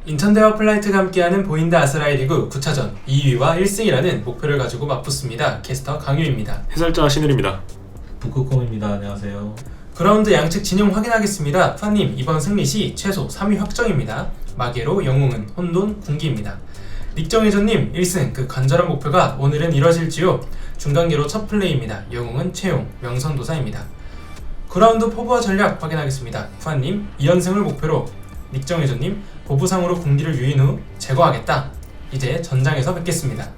인천대와 플라이트가 함께하는 보인드 아스라이 리그 9차전 2위와 1승이라는 목표를 가지고 맞붙습니다. 캐스터 강유입니다. 해설자 신일입니다. 북극곰입니다. 안녕하세요. 그라운드 양측 진영 확인하겠습니다. 푸아님, 이번 승리 시 최소 3위 확정입니다. 마계로 영웅은 혼돈 군기입니다. 닉정혜전님 1승 그 간절한 목표가 오늘은 이뤄질지요? 중간계로 첫 플레이입니다. 영웅은 채용 명선도사입니다. 그라운드 포부와 전략 확인하겠습니다. 푸아님 2연승을 목표로, 닉정혜전님 보부상으로 군기를 유인 후 제거하겠다. 이제 전장에서 뵙겠습니다.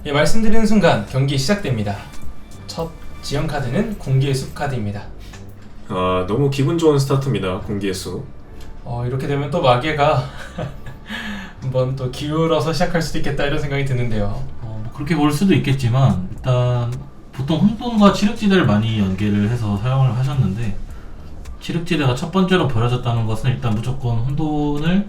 예, 말씀드리는 순간 경기 시작됩니다. 첫 지형 카드는 군기의 숲 카드입니다. 너무 기분 좋은 스타트입니다. 공기의 수. 이렇게 되면 또 마계가 한번 또 기울어서 시작할 수도 있겠다 이런 생각이 드는데요. 그렇게 볼 수도 있겠지만 일단 보통 혼돈과 치륵지대를 많이 연계를 해서 사용을 하셨는데, 치륵지대가 첫 번째로 버려졌다는 것은 일단 무조건 혼돈을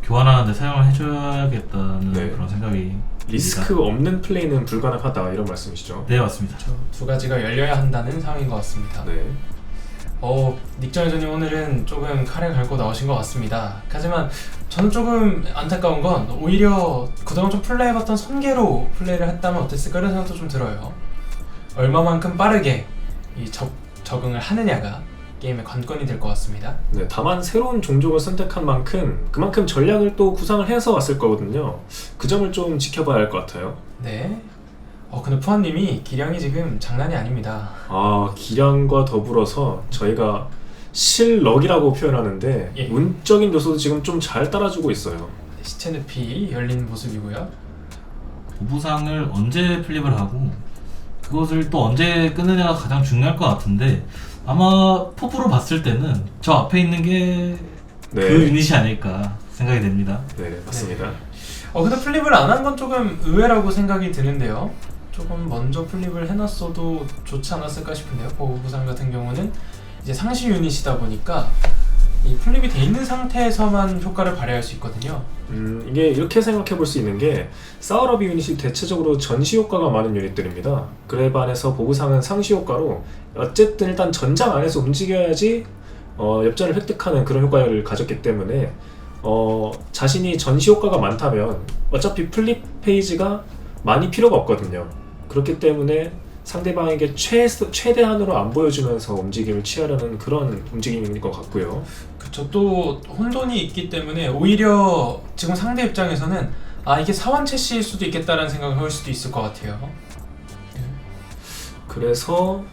교환하는 데 사용을 해줘야겠다는 그런 생각이 리스크 듭니다. 없는 플레이는 불가능하다 이런 말씀이시죠? 네, 맞습니다. 두 가지가 열려야 한다는 상황인 것 같습니다. 네. 닉정혜전님 오늘은 조금 칼을 갈고 나오신 것 같습니다. 하지만 저는 조금 안타까운 건 오히려 그동안 좀 플레이해봤던 선계로 플레이를 했다면 어땠을까 이런 생각도 좀 들어요. 얼마만큼 빠르게 적응을 하느냐가 게임의 관건이 될 것 같습니다. 네, 다만 새로운 종족을 선택한 만큼 그만큼 전략을 또 구상을 해서 왔을 거거든요. 그 점을 좀 지켜봐야 할 것 같아요. 네. 근데 푸아님이 기량이 지금 장난이 아닙니다. 기량과 더불어서 저희가 실럭이라고 표현하는데 예. 운적인 요소도 지금 좀 잘 따라주고 있어요. 시체 늪이 열린 모습이고요. 보부상을 언제 플립을 하고 그것을 또 언제 끊느냐가 가장 중요할 것 같은데, 아마 포부로 봤을 때는 저 앞에 있는 게 그 유닛이 아닐까 생각이 됩니다. 네, 맞습니다. 근데 플립을 안 한 건 조금 의외라고 생각이 드는데요. 조금 먼저 플립을 해놨어도 좋지 않았을까 싶은데요. 보부상 같은 경우는 이제 상시 유닛이다 보니까 이 플립이 돼 있는 상태에서만 효과를 발휘할 수 있거든요. 이게 이렇게 생각해 볼 수 있는 게, 사우러비 유닛이 대체적으로 전시 효과가 많은 유닛들입니다. 그에 반해서 보부상은 상시 효과로 어쨌든 일단 전장 안에서 움직여야지 엽전을 획득하는 그런 효과를 가졌기 때문에 자신이 전시 효과가 많다면 어차피 플립 페이지가 많이 필요가 없거든요. 그렇기 때문에 상대방에게 최대한으로 안 보여주면서 움직임을 취하려는 그런 움직임인 것 같고요. 그쵸. 또 혼돈이 있기 때문에 오히려 지금 상대 입장에서는 이게 사원 채시일 수도 있겠다라는 생각을 할 수도 있을 것 같아요. 그래서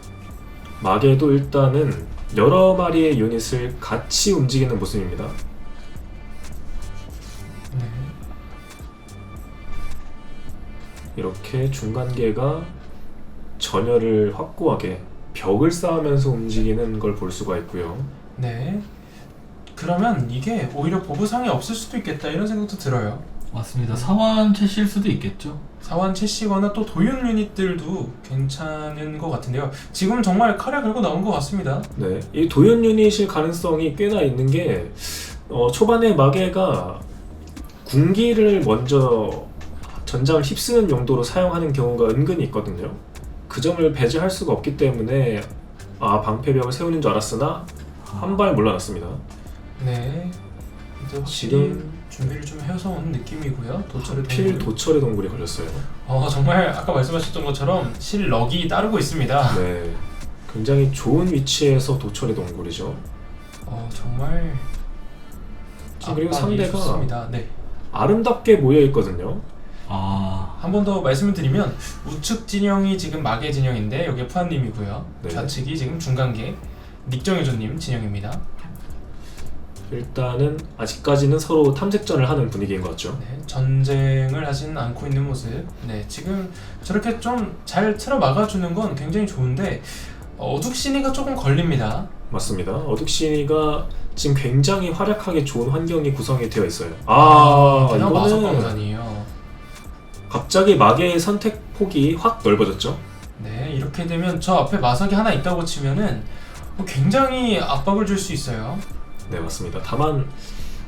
마계도 일단은 여러 마리의 유닛을 같이 움직이는 모습입니다. 네. 이렇게 중간계가 전열을 확고하게 벽을 쌓으면서 움직이는 걸 볼 수가 있고요. 네. 그러면 이게 오히려 보부상이 없을 수도 있겠다 이런 생각도 들어요. 맞습니다. 사원 채실 수도 있겠죠. 사원 채시거나 또 도윤 유닛들도 괜찮은 것 같은데요. 지금 정말 칼을 걸고 나온 것 같습니다. 네, 이 도연 유닛일 가능성이 꽤나 있는 게, 초반에 마계가 군기를 먼저 전장을 휩쓰는 용도로 사용하는 경우가 은근히 있거든요. 그 점을 배제할 수가 없기 때문에 방패벽을 세우는 줄 알았으나 한 발 물러났습니다. 네. 이제 확실히 지금 준비를 좀 해서 온 느낌이고요. 하필 도철의 동굴이 걸렸어요. 정말 아까 말씀하셨던 것처럼 실럭이 따르고 있습니다. 네, 굉장히 좋은 위치에서 도철의 동굴이죠. 정말 그리고 상대가 좋습니다. 네. 아름답게 모여 있거든요. 한 번 더 말씀을 드리면 우측 진영이 지금 마계 진영인데 여기 푸아님이고요. 네. 좌측이 지금 중간계 닉정혜조님 진영입니다. 일단은 아직까지는 서로 탐색전을 하는 분위기인 것 같죠. 네, 전쟁을 하진 않고 있는 모습. 네, 지금 저렇게 좀 잘 틀어 막아주는 건 굉장히 좋은데 어둑신이가 조금 걸립니다. 맞습니다. 어둑신이가 지금 굉장히 활약하기 좋은 환경이 구성이 되어 있어요. 그냥 이거는 마석광산이에요. 갑자기 마계의 선택폭이 확 넓어졌죠. 네, 이렇게 되면 저 앞에 마석이 하나 있다고 치면은 굉장히 압박을 줄 수 있어요. 네, 맞습니다. 다만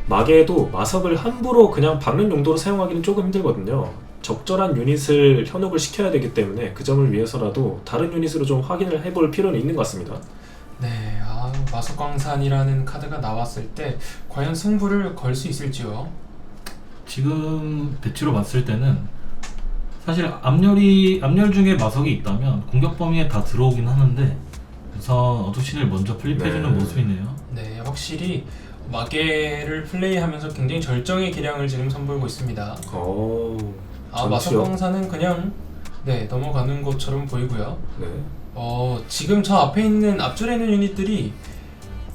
마계도 마석을 함부로 그냥 박는 용도로 사용하기는 조금 힘들거든요. 적절한 유닛을 현혹을 시켜야 되기 때문에 그 점을 위해서라도 다른 유닛으로 좀 확인을 해볼 필요는 있는 것 같습니다. 네, 마석광산이라는 카드가 나왔을 때 과연 승부를 걸 수 있을지요? 지금 배치로 봤을 때는 사실 앞열 중에 마석이 있다면 공격 범위에 다 들어오긴 하는데 우선 어둠신을 먼저 플립해주는 네. 모습이네요. 네, 확실히 마계를 플레이하면서 굉장히 절정의 기량을 지금 선보이고 있습니다. 전투요? 마석광산은 그냥 넘어가는 것처럼 보이고요. 네. 지금 저 앞에 있는 앞줄에 있는 유닛들이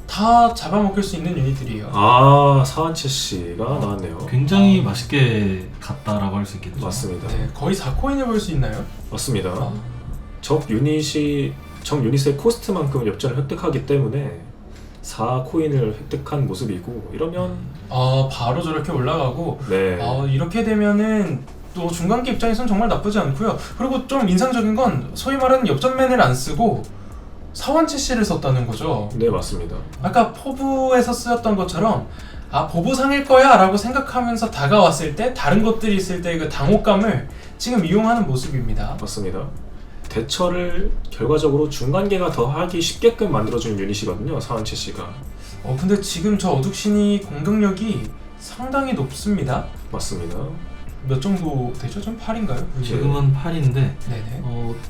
다 잡아먹힐 수 있는 유닛들이에요. 사완체 씨가 나왔네요. 굉장히 맛있게 갔다라고 할 수 있겠죠. 맞습니다. 네, 거의 4코인을 볼 수 있나요? 맞습니다. 적 유닛의 코스트만큼 엽전을 획득하기 때문에 4코인을 획득한 모습이고 이러면 바로 저렇게 올라가고 네. 이렇게 되면은 또 중간계 입장에선 정말 나쁘지 않고요. 그리고 좀 인상적인 건 소위 말하는 엽전맨을 안 쓰고 사원체 씨를 썼다는 거죠. 네, 맞습니다. 아까 포부에서 쓰였던 것처럼 보부상일 거야 라고 생각하면서 다가왔을 때 다른 것들이 있을 때 그 당혹감을 지금 이용하는 모습입니다. 맞습니다. 대처를 결과적으로 중간계가 더 하기 쉽게끔 만들어주는 유닛이거든요, 사완체 씨가. 근데 지금 저 어둑신이 공격력이 상당히 높습니다. 맞습니다. 몇 정도 되죠? 좀 8인가요? 지금은 8인데 네네.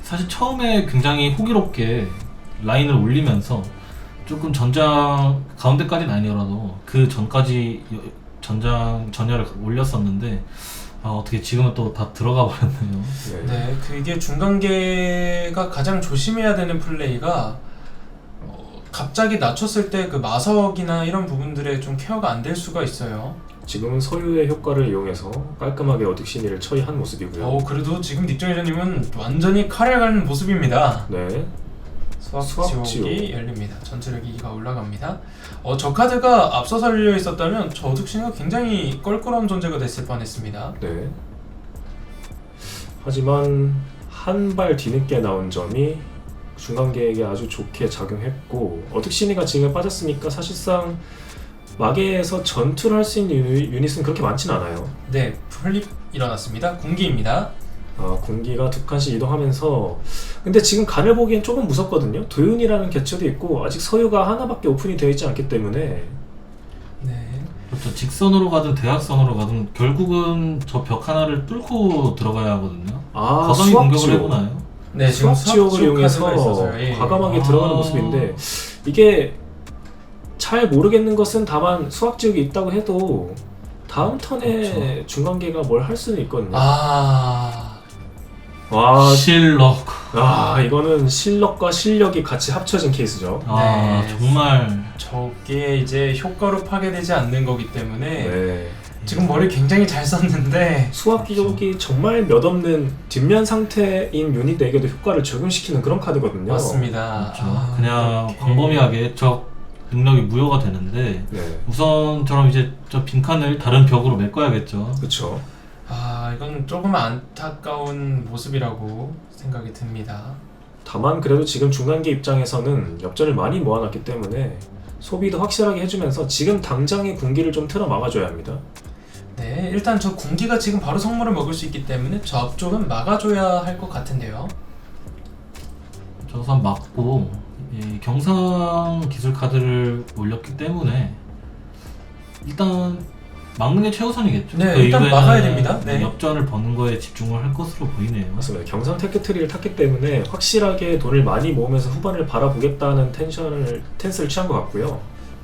사실 처음에 굉장히 호기롭게 라인을 올리면서 조금 전장 가운데까지는 아니더라도 그 전까지 전열을 올렸었는데 어떻게 지금은 또 다 들어가 버렸네요. 네, 그게 중간계가 가장 조심해야 되는 플레이가 갑자기 낮췄을 때 그 마석이나 이런 부분들에 좀 케어가 안 될 수가 있어요. 지금은 서유의 효과를 이용해서 깔끔하게 어둑신이를 처리한 모습이고요. 그래도 지금 닉정회장님은 완전히 칼을 가는 모습입니다. 네. 수학지옥이 열립니다. 전투력이 2가 올라갑니다. 저 카드가 앞서서 열려 있었다면 저 어둑신이가 굉장히 껄끄러운 존재가 됐을 뻔했습니다. 네. 하지만 한 발 뒤늦게 나온 점이 중간계에게 아주 좋게 작용했고 어둑신이가 지금 빠졌으니까 사실상 마계에서 전투를 할 수 있는 유닛은 그렇게 많진 않아요. 네, 플립 일어났습니다. 군기입니다. 군기가 두 칸씩 이동하면서 근데 지금 간을 보기엔 조금 무섭거든요. 도윤이라는 개체도 있고 아직 서유가 하나밖에 오픈이 되어 있지 않기 때문에 네. 그렇죠. 직선으로 가든 대각선으로 가든 결국은 저 벽 하나를 뚫고 들어가야 하거든요. 과감히 공격을 해보나요? 네, 지금 수학지옥을 이용해서 있어서요. 과감하게 들어가는 모습인데 이게 잘 모르겠는 것은 다만 수학지옥이 있다고 해도 다음 턴에 그렇죠. 중간계가 뭘 할 수는 있거든요. 실력. 이거는 실력과 실력이 같이 합쳐진 케이스죠. 네. 정말 저게 이제 효과로 파괴되지 않는 거기 때문에 네. 지금 머리 굉장히 잘 썼는데 수학기록이 정말 몇 없는 뒷면 상태인 유닛에게도 효과를 적용시키는 그런 카드거든요. 맞습니다. 그렇죠. 그냥 광범위하게 적 능력이 무효가 되는데 네. 우선처럼 이제 저 빈칸을 다른 벽으로 메꿔야겠죠. 그렇죠. 이건 조금 안타까운 모습이라고 생각이 듭니다. 다만 그래도 지금 중간계 입장에서는 엽전을 많이 모아놨기 때문에 소비도 확실하게 해주면서 지금 당장의 군기를 좀 틀어 막아줘야 합니다. 네, 일단 저 군기가 지금 바로 성물을 먹을 수 있기 때문에 저 앞쪽은 막아줘야 할 것 같은데요. 저 우선 막고 이 경상 기술 카드를 올렸기 때문에 일단 막는 게 최우선이겠죠. 네, 그 일단 이후에는 막아야 됩니다. 네. 역전을 버는 거에 집중을 할 것으로 보이네요. 맞습니다. 경상 테크트리를 탔기 때문에 확실하게 돈을 많이 모으면서 후반을 바라보겠다는 텐스를 취한 것 같고요.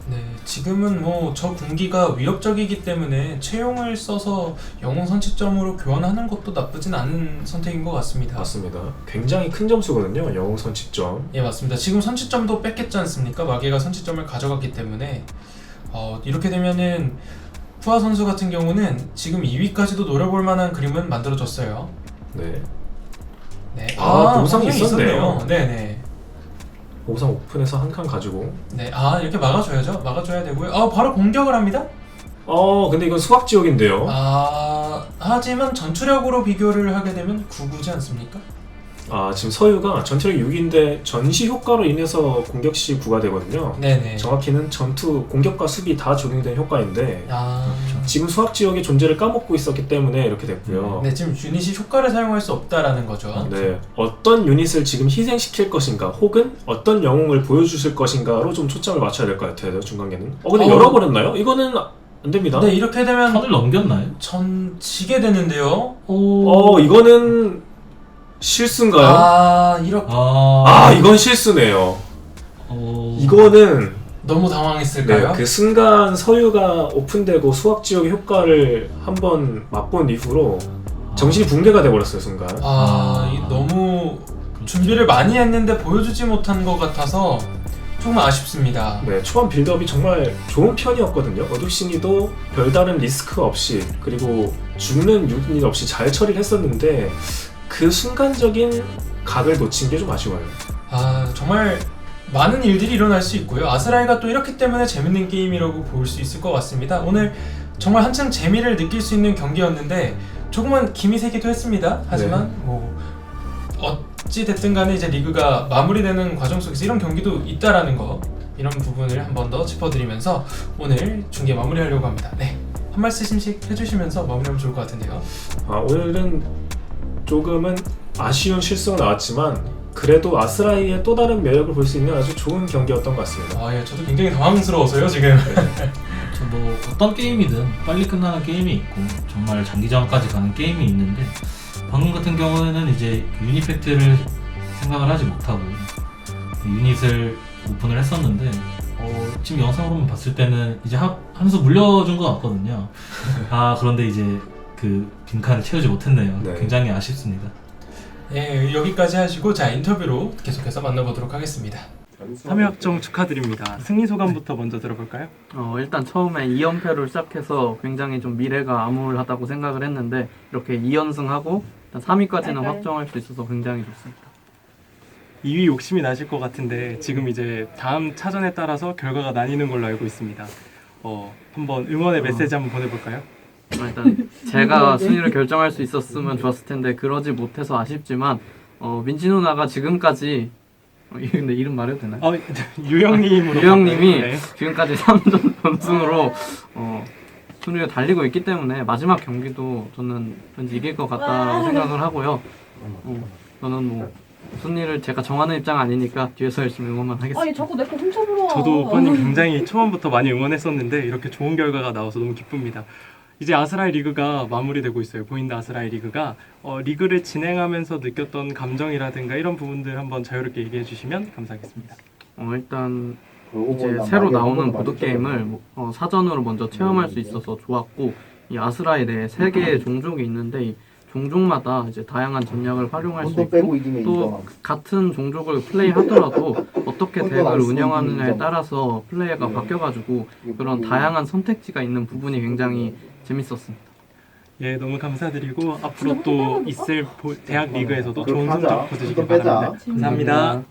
네, 지금은 뭐 저 군기가 위협적이기 때문에 채용을 써서 영웅 선취점으로 교환하는 것도 나쁘진 않은 선택인 것 같습니다. 맞습니다. 굉장히 큰 점수거든요. 영웅 선취점. 예, 맞습니다. 지금 선취점도 뺏겼지 않습니까? 마계가 선취점을 가져갔기 때문에 이렇게 되면은 푸아 선수 같은 경우는 지금 2위까지도 노려볼 만한 그림은 만들어졌어요. 네. 네, 보상이 있었네요. 네네. 보상 오픈해서 한 칸 가지고. 네, 이렇게 막아줘야죠. 막아줘야 되고요. 바로 공격을 합니다. 근데 이건 수학지옥인데요. 하지만 전투력으로 비교를 하게 되면 9구지 않습니까? 지금 서유가 전투력 6인데 전시 효과로 인해서 공격 시 9가 되거든요. 네네. 정확히는 전투 공격과 수비 다 적용된 효과인데 아, 지금 수학 지역의 존재를 까먹고 있었기 때문에 이렇게 됐고요. 네, 지금 유닛이 효과를 사용할 수 없다라는 거죠. 네, 어떤 유닛을 지금 희생시킬 것인가 혹은 어떤 영웅을 보여주실 것인가로 좀 초점을 맞춰야 될 것 같아요. 중간계는. 근데 열어버렸나요? 이거는 안 됩니다. 네, 이렇게 되면 턴을 넘겼나요? 전 지게 되는데요. 이거는 실수인가요? 이렇게 이건 실수네요. 어... 이거는 너무 당황했을까요? 그 순간 서유가 오픈되고 수학 지역의 효과를 한번 맛본 이후로 정신이 붕괴가 돼버렸어요, 순간. 이 너무 준비를 많이 했는데 보여주지 못한 것 같아서 조금 아쉽습니다. 네, 초반 빌드업이 정말 좋은 편이었거든요. 어둑신이도 별다른 리스크 없이 그리고 죽는 유닛 없이 잘 처리를 했었는데 그 순간적인 각을 놓친 게 좀 아쉬워요. 정말 많은 일들이 일어날 수 있고요. 아스라이가 또 이렇기 때문에 재밌는 게임이라고 볼 수 있을 것 같습니다. 오늘 정말 한층 재미를 느낄 수 있는 경기였는데 조금은 김이 새기도 했습니다. 하지만 어찌 됐든 간에 이제 리그가 마무리되는 과정 속에서 이런 경기도 있다라는 거, 이런 부분을 한 번 더 짚어드리면서 오늘 중계 마무리하려고 합니다. 네, 한 말씀씩 해주시면서 마무리하면 좋을 것 같은데요. 오늘은 조금은 아쉬운 실수가 나왔지만 그래도 아스라이의 또 다른 매력을 볼 수 있는 아주 좋은 경기였던 것 같습니다. 예, 저도 굉장히 당황스러워서요 지금. 뭐 어떤 게임이든 빨리 끝나는 게임이 있고 정말 장기전까지 가는 게임이 있는데 방금 같은 경우에는 이제 유닛 팩트를 생각을 하지 못하고 유닛을 오픈을 했었는데 지금 영상으로만 봤을 때는 이제 한 수 물려준 것 같거든요. 그런데 이제 그 빈칸을 채우지 못했네요. 네. 굉장히 아쉽습니다. 네, 여기까지 하시고 자 인터뷰로 계속해서 만나보도록 하겠습니다. 3회 확정 축하드립니다. 승리 소감부터 먼저 들어볼까요? 일단 처음에 2연패로 시작해서 굉장히 좀 미래가 암울하다고 생각을 했는데 이렇게 2연승하고 3위까지는 확정할 수 있어서 굉장히 좋습니다. 2위 욕심이 나실 것 같은데 지금 이제 다음 차전에 따라서 결과가 나뉘는 걸로 알고 있습니다. 한번 응원의 메시지 한번 보내볼까요? 일단 제가 순위를 결정할 수 있었으면 좋았을 텐데 그러지 못해서 아쉽지만 민지 누나가 지금까지 근데 이름 말해도 되나요? 유영님으로 유영님이 네. 지금까지 3전 연승으로 순위를 달리고 있기 때문에 마지막 경기도 저는 왠지 이길 것 같다고 생각을 하고요. 저는 뭐 순위를 제가 정하는 입장 아니니까 뒤에서 열심히 응원만 하겠습니다. 아니 자꾸 내 거 훔쳐보러. 저도 오빠님 굉장히 초반부터 많이 응원했었는데 이렇게 좋은 결과가 나와서 너무 기쁩니다. 이제 아스라이 리그가 마무리되고 있어요. 보인드 아스라이 리그가 리그를 진행하면서 느꼈던 감정이라든가 이런 부분들 한번 자유롭게 얘기해 주시면 감사하겠습니다. 일단 이제 새로 나오는 보드게임을 사전으로 먼저 체험할 수 있어서 좋았고 이 아스라에 대해 3개의 종족이 있는데 이 종족마다 이제 다양한 전략을 활용할 수 있고 또 같은 종족을 플레이하더라도 어떻게 덱을 운영하느냐에 따라서 플레이가 바뀌어가지고 그런 다양한 선택지가 있는 부분이 굉장히 재밌었습니다. 예, 너무 감사드리고 앞으로 또 있을 대학 리그에서도 좋은 성적 거두시길 바랍니다. 감사합니다.